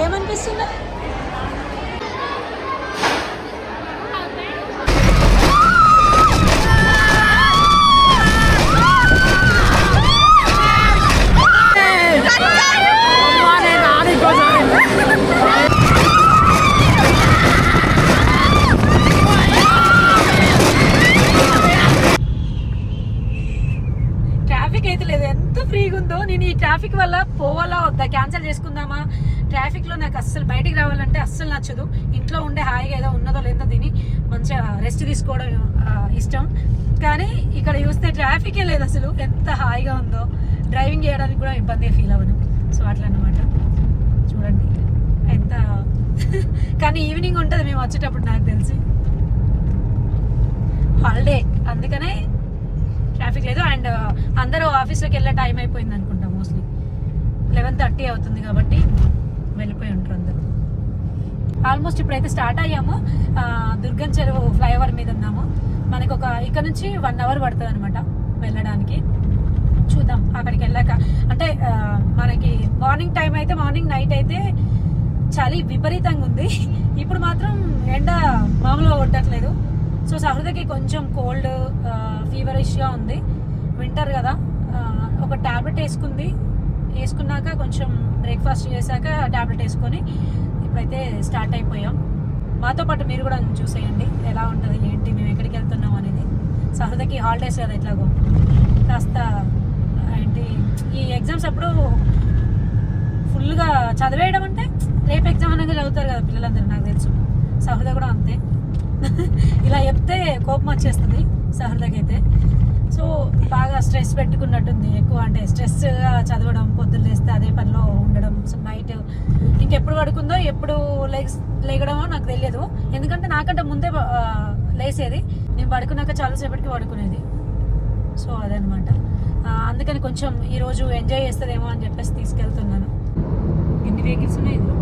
ఏమనిపిస్తుంది? ట్రాఫిక్ అయితే లేదు, ఎంత ఫ్రీగా ఉందో. నేను ఈ ట్రాఫిక్ వల్ల పోవాలా వద్దా, క్యాన్సిల్ చేసుకుందామా? ట్రాఫిక్లో నాకు అస్సలు బయటికి రావాలంటే అస్సలు నచ్చదు. ఇంట్లో ఉండే హాయిగా ఏదో ఉన్నదో లేదో తిని మంచిగా రెస్ట్ తీసుకోవడం ఇష్టం. కానీ ఇక్కడ చూస్తే ట్రాఫికే లేదు అసలు, ఎంత హాయిగా ఉందో. డ్రైవింగ్ చేయడానికి కూడా ఇబ్బంది ఫీల్ అవ్వను. సో అట్లా అన్నమాట. చూడండి ఎంత కానీ ఈవినింగ్ ఉంటుంది మేము వచ్చేటప్పుడు, నాకు తెలిసి హాలిడే అందుకనే ట్రాఫిక్ లేదు. అండ్ అందరూ ఆఫీస్లోకి వెళ్ళే టైం అయిపోయింది అనుకుంటా, మోస్ట్లీ 11:30 అవుతుంది కాబట్టి వెళ్ళిపోయి ఉంటారు అందరూ. ఆల్మోస్ట్ ఇప్పుడైతే స్టార్ట్ అయ్యాము. దుర్గం చెరువు ఫ్లైఓవర్ మీద ఉన్నాము. మనకు ఇక్కడ నుంచి 1 అవర్ పడుతుంది అనమాట వెళ్ళడానికి. చూద్దాం అక్కడికి వెళ్ళాక. అంటే మనకి మార్నింగ్ టైం అయితే, మార్నింగ్ నైట్ అయితే చలి విపరీతంగా ఉంది. ఇప్పుడు మాత్రం ఎండ మామూలుగా కొట్టట్లేదు. సో సహృదకి కొంచెం కోల్డ్ ఫీవరిష్గా ఉంది, వింటర్ కదా. ఒక ట్యాబ్లెట్ వేసుకున్నాక కొంచెం బ్రేక్ఫాస్ట్ చేశాక ట్యాబ్లెట్ వేసుకొని ఇప్పుడైతే స్టార్ట్ అయిపోయాం. మాతో పాటు మీరు కూడా చూసేయండి ఎలా ఉంటుంది ఏంటి, మేము ఎక్కడికి వెళ్తున్నాం అనేది. సహృదకి హాలిడేస్ కదా ఎట్లాగో, కాస్త ఏంటి ఈ ఎగ్జామ్స్ అప్పుడు ఫుల్గా చదివేయడం అంటే రేపు ఎగ్జామ్ అనేది చదువుతారు కదా పిల్లలందరూ, నాకు తెలుసు. సహృద కూడా అంతే. ఇలా చెప్తే కోపం వచ్చేస్తుంది సహృదకైతే. సో బాగా స్ట్రెస్ పెట్టుకున్నట్టుంది ఎక్కువ. అంటే స్ట్రెస్గా చదవడం, పొద్దున్న లేస్తే అదే పనిలో ఉండడం, నైట్ ఇంకెప్పుడు పడుకుందో ఎప్పుడు లేగడమో నాకు తెలియదు. ఎందుకంటే నాకంటే ముందే లేసేది, నేను పడుకున్నాక చాలాసేపటికి పడుకునేది. సో అదనమాట. అందుకని కొంచెం ఈరోజు ఎంజాయ్ చేస్తుందేమో అని చెప్పేసి తీసుకెళ్తున్నాను. ఎన్ని వెహికల్స్ ఉన్నాయి ఇందులో?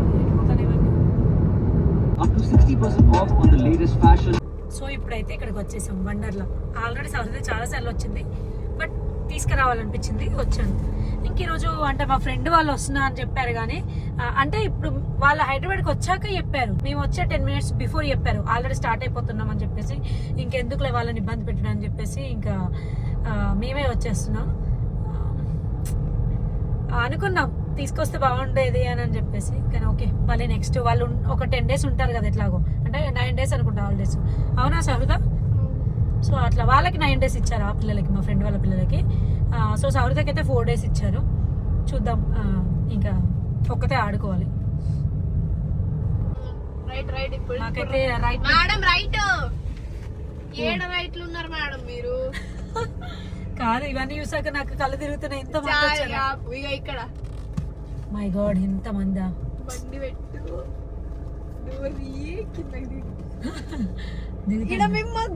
సో ఇప్పుడైతే ఇక్కడికి వచ్చేసాం వండర్లా. ఆల్రెడీ సౌత్ చాలాసార్లు వచ్చింది, బట్ తీసుకురావాలనిపించింది, వచ్చాను. ఇంక ఈరోజు అంటే మా ఫ్రెండ్ వాళ్ళు వస్తున్నా అని చెప్పారు. కానీ అంటే ఇప్పుడు వాళ్ళు హైదరాబాద్కి వచ్చాక చెప్పారు, మేము వచ్చే 10 minutes బిఫోర్ చెప్పారు ఆల్రెడీ స్టార్ట్ అయిపోతున్నాం అని చెప్పేసి. ఇంకెందుకులే వాళ్ళని ఇబ్బంది పెట్టడం అని చెప్పేసి ఇంకా మేమే వచ్చేస్తున్నాం. అనుకున్నాం తీసుకొస్తే బాగుండేది అని చెప్పేసి, కానీ ఓకే మళ్ళీ నెక్స్ట్ వాళ్ళు ఒక 10 days ఉంటారు కదా ఎట్లాగో. అంటే 9 days అనుకుంటా హాలిడేస్. అవునా సహృద? సో అట్లా వాళ్ళకి 9 days ఇచ్చారు, ఆ పిల్లలకి, మా ఫ్రెండ్ వాళ్ళ పిల్లలకి. సో సహృదకి అయితే 4 days ఇచ్చారు. చూద్దాం, ఇంకా ఒక్కతే ఆడుకోవాలి. నాకైతే రైట్ కాదు, ఇవన్నీ చూసాక నాకు కళ్ళు తిరుగుతున్నాయి. ఎంత మంది ఇక్కడ, మై గాడ్ ఎంత మందా.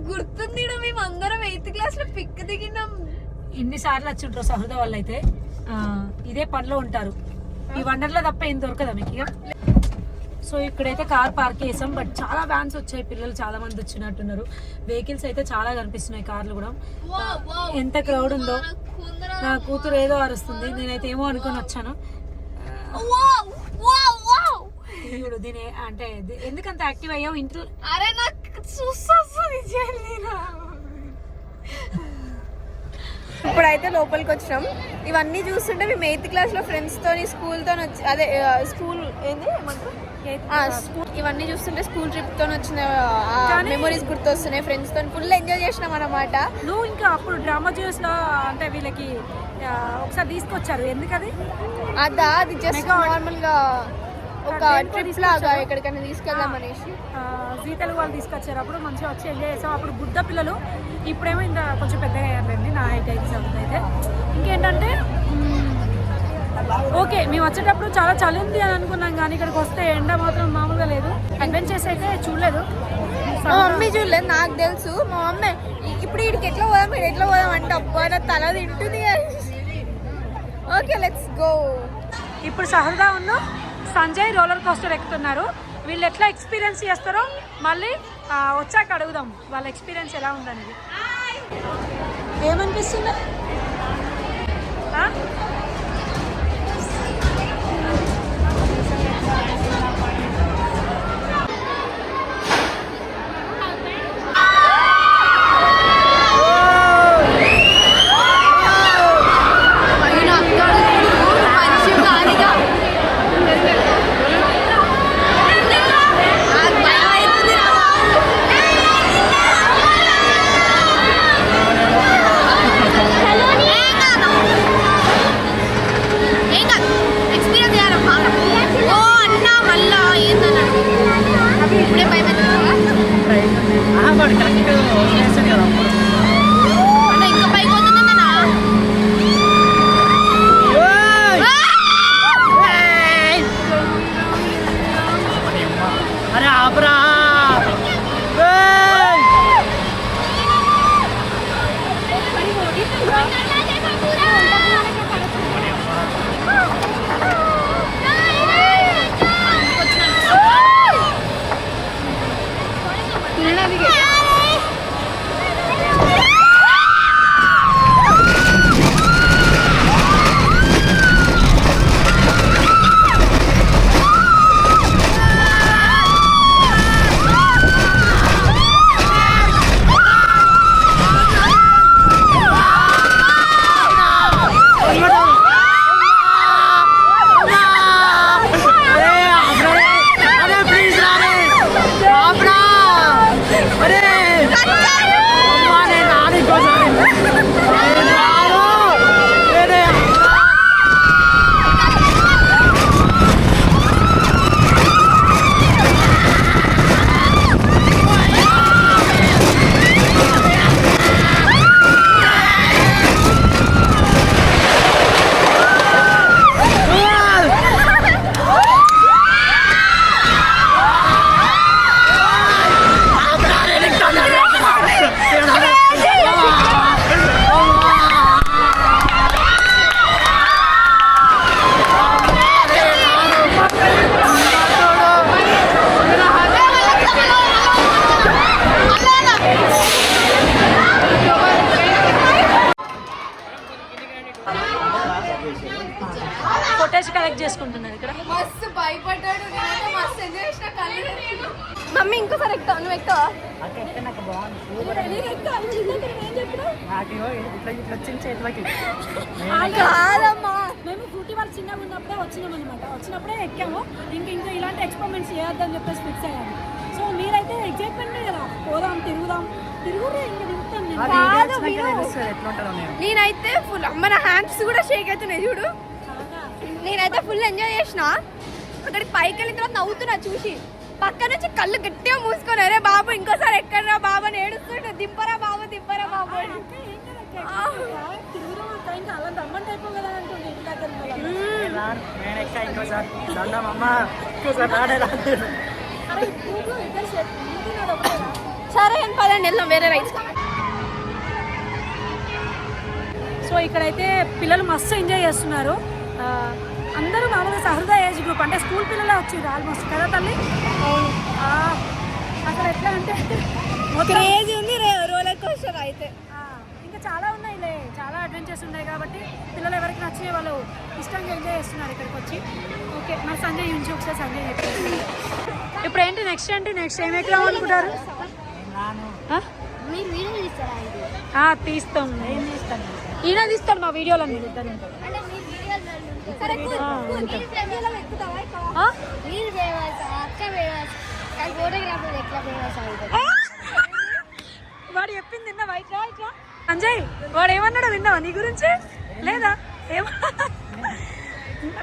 గుర్తుంది, మేము అందరం 8th class లో పిక్ దిగినాం. ఎన్నిసార్లు వచ్చింటారు సహృద వాళ్ళు అయితే. ఇదే పనిలో ఉంటారు, ఈ వండర్లో తప్ప ఏం దొరకదా మీకు ఇక. సో ఇక్కడైతే కార్ పార్క్ చేసాం, బట్ చాలా వ్యాన్స్ వచ్చాయి, పిల్లలు చాలా మంది వచ్చినట్టున్నారు. వెహికల్స్ అయితే చాలా కనిపిస్తున్నాయి, కార్లు కూడా. ఎంత క్రౌడ్ ఉందో. నా కూతురు ఏదో అరుస్తుంది, నేనైతే ఏమో అనుకొని వచ్చాను. ఇప్పుడు దీని అంటే ఎందుకంత యాక్టివ్ అయ్యావు ఇంట్లో? అరే నాకు చూస్తుంది. ఇప్పుడైతే లోపలికి వచ్చినాం. ఇవన్నీ చూస్తుంటే మేము 8th class లో ఫ్రెండ్స్ తోని స్కూల్ తో అదే స్కూల్ ఏంది స్కూల్, ఇవన్నీ చూస్తుంటే స్కూల్ ట్రిప్ తో వచ్చిన మెమరీస్ గుర్తొస్తున్నాయి. ఫ్రెండ్స్ తో ఫుల్ ఎంజాయ్ చేసినాం అన్నమాట. నువ్వు ఇంకా అప్పుడు డ్రామా జ్యూస్ లో అంటే వీళ్ళకి ఒకసారి తీసుకొచ్చారు, ఎందుకది? అది జస్ట్ నార్మల్ గా ఒక ట్రిప్ లాగా ఎక్కడికైనా తీసుకెళ్దాం అనేసి జీ తెలుగు వాళ్ళు తీసుకొచ్చారు. అప్పుడు మంచిగా వచ్చి ఎంజాయ్ చేసాం. అప్పుడు బుద్ధ పిల్లలు, ఇప్పుడేమో ఇంకా కొంచెం పెద్దగా అయ్యారండి, నా 8th సెవెంత్ అయితే. ఇంకేంటంటే ఓకే మేము వచ్చేటప్పుడు చాలా చలి ఉంది అని అనుకున్నాం, కానీ ఇక్కడికి వస్తే ఎండ మాత్రం మామూలుగా లేదు. అడ్వెంచర్స్ అయితే చూడలేదు, మా మమ్మీ చూడలేదు, నాకు తెలుసు. మా మమ్మీ ఇప్పుడు వీడికి ఎట్లా పోదాం అంటే అబ్బా నా తల తింటుంది. Okay let's go. ఇప్పుడు సహృద ఉన్న సంజయ్ రోలర్ కోస్టర్ ఎక్కుతున్నారు. వీళ్ళు ఎట్లా ఎక్స్పీరియన్స్ చేస్తారో మళ్ళీ వచ్చాక అడుగుదాం వాళ్ళ ఎక్స్పీరియన్స్ ఎలా ఉందనేది. ఏమనిపిస్తుంది? మస్తు భయపడ్డాడు. నేనైతే మస్తు ఎంజాయ్ చేసిన. కళ్ళు మమ్మీ ఇంకోసారి ఎక్కుతావు, నువ్వు ఎక్కుతావా? నాకు బాగుంది. కాదమ్మా, మేము ఫ్రూటీ వాళ్ళు చిన్నగా ఉన్నప్పుడే వచ్చినాం అనమాట. వచ్చినప్పుడే ఎక్కాము. ఇంకా ఇలాంటి ఎక్స్పెరిమెంట్స్ చేయొద్దని చెప్పేసి ఫిక్స్ అయ్యాము. సో మీరైతే ఎగ్జైట్మెంట్ కదా, పోదాం తిరుగుదాం తిరుగురే ఇంకా నేనైతే ఫుల్ అమ్మ నా హ్యాండ్స్ కూడా షేక్ అవుతున్నాయి చూడు. నేనైతే ఫుల్ ఎంజాయ్ చేసిన. అక్కడికి పైకి వెళ్ళిన తర్వాత నవ్వుతున్నా చూసి. పక్క నుంచి కళ్ళు గట్టిగా మూసుకొని అరే బాబు ఇంకోసారి ఎక్కడరా బాబు అని ఏడుస్తుంటే దింపరా బాబు దింపరా బాబు అని. సరే అని పదండి వెళ్దాం వేరే రైస్. సో ఇక్కడైతే పిల్లలు మస్తు ఎంజాయ్ చేస్తున్నారు. అందరూ మామూలుగా సహృద ఏజ్ గ్రూప్ అంటే స్కూల్ పిల్లలే వచ్చింది ఆల్మోస్ట్ కదా తల్లి. అసలు ఎట్లా అంటే క్రేజీ ఉంది రోలర్ కోస్టర్ అయితే. ఇంకా చాలా ఉన్నాయిలే, చాలా అడ్వెంచర్స్ ఉన్నాయి కాబట్టి పిల్లలు ఎవరికి నచ్చే వాళ్ళు ఇష్టంగా ఎంజాయ్ చేస్తున్నారు ఇక్కడికి వచ్చి. ఓకే మరి సంజయ్ నుంచి ఒకసారి సంజయ్ చెప్పేసి ఇప్పుడు ఏంటి నెక్స్ట్ ఏం ఎక్కడ అనుకుంటారు? తీస్తాం, ఈయన తీస్తాడు మా వీడియోలన్నీ. వాడు చెప్పింది విన్నావా? ఇట్లా ఇట్లా సంజయ్ వాడు ఏమన్నాడో విన్నావా నీ గురించి? లేదా ఏమో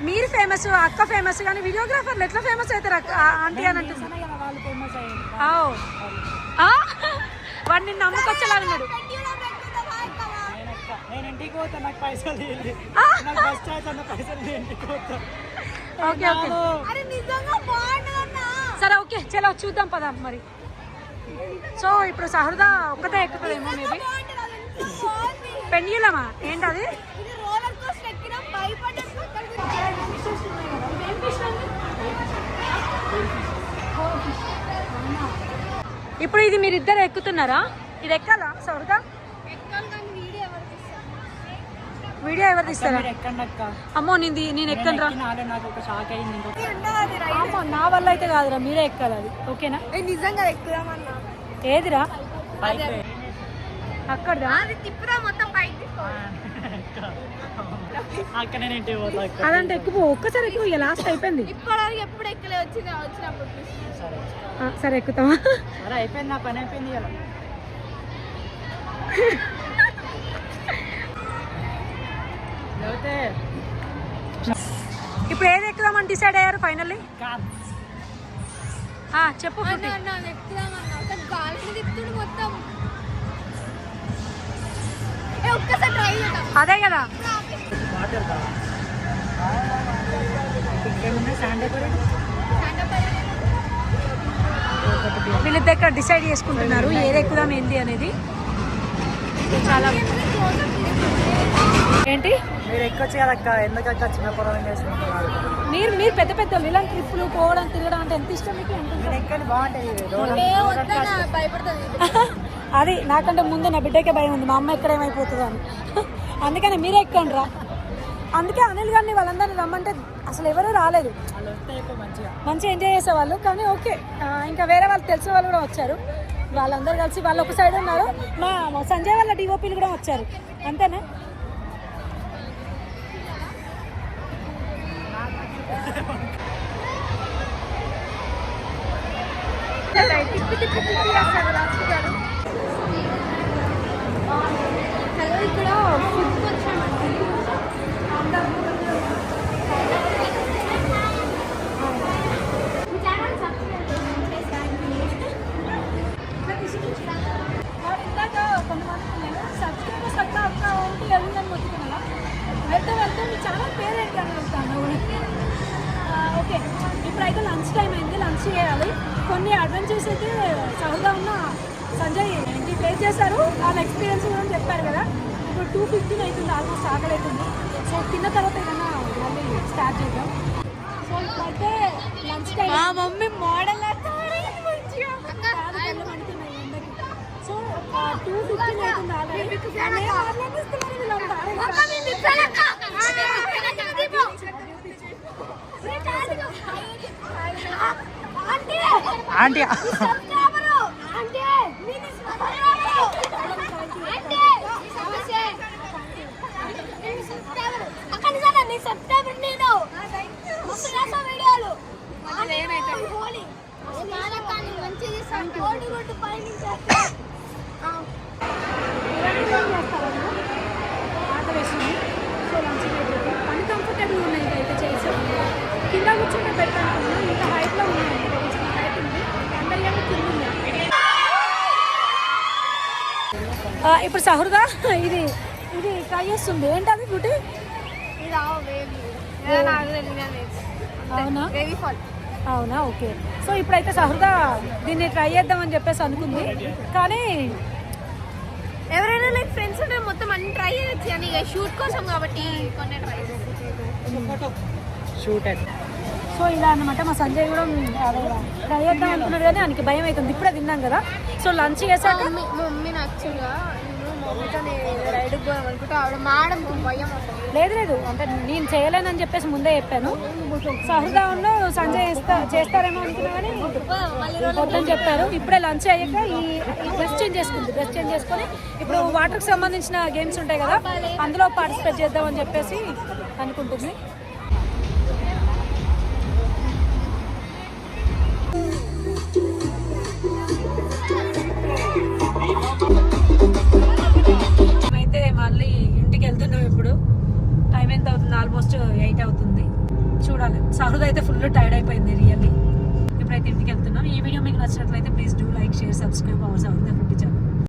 మీరు ఫేమస్, అక్క ఫేమస్, కానీ వీడియోగ్రాఫర్లు ఎట్లా ఫేమస్ అవుతారు ఆంటీ అని అంటే వాడు నిన్ను నమ్మకొచ్చేలాగా ఉన్నాడు. ఓకే ఓకే సరే ఓకే చలో చూద్దాం పదా మరి. సో ఇప్పుడు సహృద ఒక్కటే ఎక్కుతుందేమో మేబీ. పెండ్యులమా ఏంటది? ఇప్పుడు ఇది మీరిద్దరు ఎక్కుతున్నారా? ఇది ఎక్కాలా సహృద? వీడియో ఎవరు తీస్తారా? అమ్మో నేను ఎక్కను రా. అమ్మో నా వల్ల అయితే కాదురా, మీరే ఎక్కాలి అది. ఓకేనా? నిజంగా ఎక్కుదామన్నా. ఏదిరా అక్కడ అదంటే ఎక్కువ ఒక్కసారి ఎక్కువ ఇక లాస్ట్ అయిపోయింది. ఎప్పుడు ఎక్కలే వచ్చినప్పుడు. సరే ఎక్కుతామా? అయిపోయింది, నా పని అయిపోయింది. ఇప్పుడు ఏది ఎక్కుదామని డిసైడ్ అయ్యారు ఫైనల్లీ? చెప్పు. అదే కదా వీళ్ళిద్దరు డిసైడ్ చేసుకుంటున్నారు ఏది ఎక్కుదాం ఏంటి అనేది. చాలా ఏంటి మీరు ఎక్కొచ్చు కదక్క, ఎందుకక్క చిన్న పొలం చేసుకుంటున్నారు? మీరు పెద్ద పెద్ద ఇలాంటి ట్రిప్పులు పోవడం తిరగడం అంటే ఎంత ఇష్టం మీకు? ఎక్కని బాగుంటాయి. అది నాకంటే ముందు నా బిడ్డకే భయం ఉంది, మా అమ్మ ఎక్కడ ఏమైపోతుందో అని. అందుకని మీరే ఎక్కండి రా. అందుకే అనిల్ గారిని వాళ్ళందరినీ రమ్మంటే అసలు ఎవరు రాలేదు. మంచిగా ఎంజాయ్ చేసేవాళ్ళు. కానీ ఓకే ఇంకా వేరే వాళ్ళు తెలిసిన వాళ్ళు కూడా వచ్చారు. వాళ్ళందరూ కలిసి వాళ్ళు ఒక సైడ్ ఉన్నారు. మా సంజయ్ వాళ్ళ డిఓపీలు కూడా వచ్చారు. అంతేనా? ఇక్కడ ఫుడ్ వచ్చామండి. సబ్స్క్రైబర్స్ అక్క అక్క ఒకటి వెళ్ళిందని మొత్తుకున్నా వెళ్తే మీ ఛానల్ పేరేంటి అని వెళ్తాను. ఓకే ఇప్పుడైతే లంచ్ టైం అయింది, లంచ్ చేయాలి. కొన్ని అడ్వెంచర్స్ అయితే సహృద ఉన్న సంజయ్ ఏంటి ఫేస్ చేశారు, వాళ్ళ ఎక్స్పీరియన్స్ కూడా చెప్పారు కదా. ఇప్పుడు 2:15 అవుతుంది, ఆల్మోస్ట్ ఆకలి అవుతుంది. సో తిన్న తర్వాత ఏదైనా మళ్ళీ స్టార్ట్ చేద్దాం. సో ఇప్పుడైతే లంచ్ టైం. మా మమ్మీ మోడల్ సో 2:15 అవుతుంది ఆల్రెడీ. ఆంటీ ఆట వేసింది. సో లంచ్ పని కంఫర్టబుల్ ఉన్నాయి అయితే చేసాం. కింద కూర్చొని పెట్టాను, ఇంత హైట్లో ఉన్నాయి, కొంచెం హైట్ ఉంది, అందరికీ కింద ఉంది. ఇప్పుడు సహృదా ఇది ఇది ట్రై చేస్తుంది. ఏంటది బ్యూటీ? అవునా అవునా ఓకే. సో ఇప్పుడైతే సహృదా దీన్ని ట్రై చేద్దామని చెప్పేసి అనుకుంది, కానీ ఎవరైనా లైక్ ఫ్రెండ్స్ ఉంటే మొత్తం అన్ని ట్రై చేయొచ్చు అని ఇక షూట్ కోసం కాబట్టి కొన్ని ట్రై షూట్ సో ఇలా అన్నమాట. మా సంజయ్ కూడా ట్రై చేద్దాం అనుకున్నాడు, కానీ ఆయనకి భయం అవుతుంది. ఇప్పుడే తిన్నాం కదా, సో లంచ్ చేశాక మా మమ్మీ యాక్చువల్గా మా మమ్మీతో రైడ్కి పోదాం అనుకుంటే ఆవిడ మేడం భయం లేదు లేదు అంటే నేను చేయలేనని చెప్పేసి ముందే చెప్పాను. సహృదా ఉన్న సంజయ్ చేస్తారేమో అనుకున్నా, కానీ వద్దని చెప్పారు. ఇప్పుడే లంచ్ అయ్యాక ఈ డ్రెస్ చేంజ్ చేసుకుంది. డ్రెస్ చేంజ్ చేసుకొని ఇప్పుడు వాటర్కి సంబంధించిన గేమ్స్ ఉంటాయి కదా, అందులో పార్టిసిపేట్ చేద్దామని చెప్పేసి అనుకుంటుంది. అయితే మళ్ళీ ఇంటికి వెళ్తున్నాం. ఇప్పుడు టైం ఎంత అవుతుంది? ఆల్మోస్ట్ 8 అవుతుంది. చూడాలి. సహృద అయితే ఫుల్ టైర్డ్ అయిపోయింది రియల్లీ. ఇప్పుడైతే ఇంటికి వెళ్తున్నాం. ఈ వీడియో మీకు నచ్చినట్లయితే please do like, share, subscribe our సహృద food channel.